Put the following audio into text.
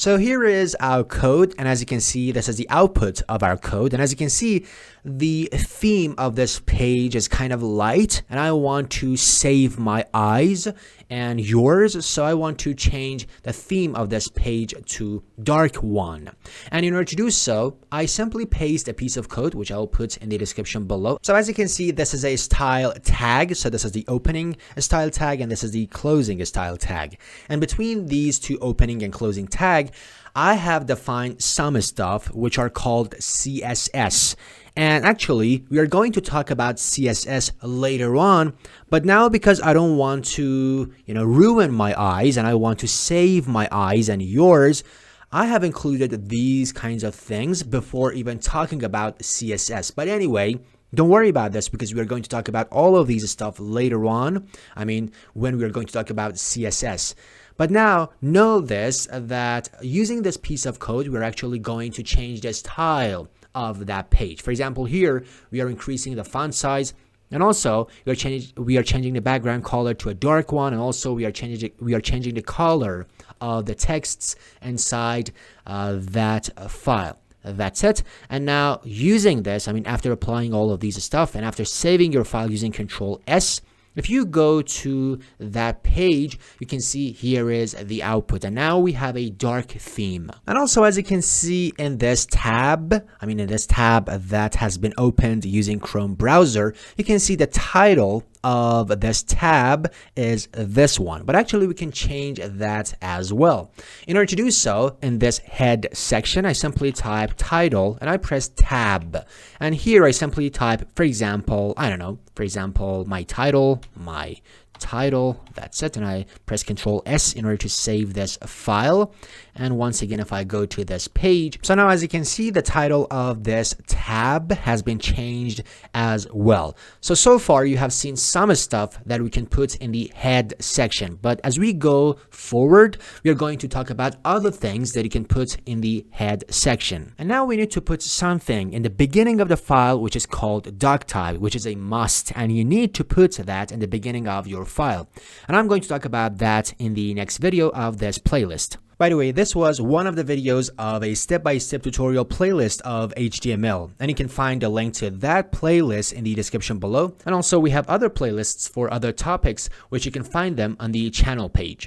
So here is our code, and as you can see, this is the output of our code. And as you can see, the theme of this page is kind of light, and I want to save my eyes and yours, so I want to change the theme of this page to dark one. And in order to do so, I simply paste a piece of code, which I will put in the description below. So as you can see, this is a style tag. So this is the opening style tag, and this is the closing style tag. And between these two opening and closing tag, I have defined some stuff which are called CSS. And actually, we are going to talk about CSS later on, but now because I don't want to, ruin my eyes and I want to save my eyes and yours, I have included these kinds of things before even talking about CSS. But anyway, don't worry about this because we are going to talk about all of these stuff later on. I mean, when we are going to talk about CSS. But now know this, that using this piece of code, we're actually going to change the style of that page. For example, here we are increasing the font size, and also we are changing the background color to a dark one, and also we are changing the color of the texts inside that file. That's it. And now using this, after applying all of these stuff and after saving your file using Control S, if you go to that page, you can see here is the output. And now we have a dark theme. And also, as you can see in this tab, that has been opened using Chrome browser, you can see the title of this tab is this one, but actually we can change that as well. In order to do so, in this head section, I simply type title and I press tab, and here I simply type, for example, my title, that's it, and I press Control S in order to save this file. And once again, if I go to this page, so now as you can see, the title of this tab has been changed as well. So far you have seen some stuff that we can put in the head section, but as we go forward, we are going to talk about other things that you can put in the head section. And now we need to put something in the beginning of the file, which is called doctype, which is a must, and you need to put that in the beginning of your file. And I'm going to talk about that in the next video of this playlist. By the way, this was one of the videos of a step-by-step tutorial playlist of HTML, and you can find a link to that playlist in the description below. And also we have other playlists for other topics, which you can find them on the channel page.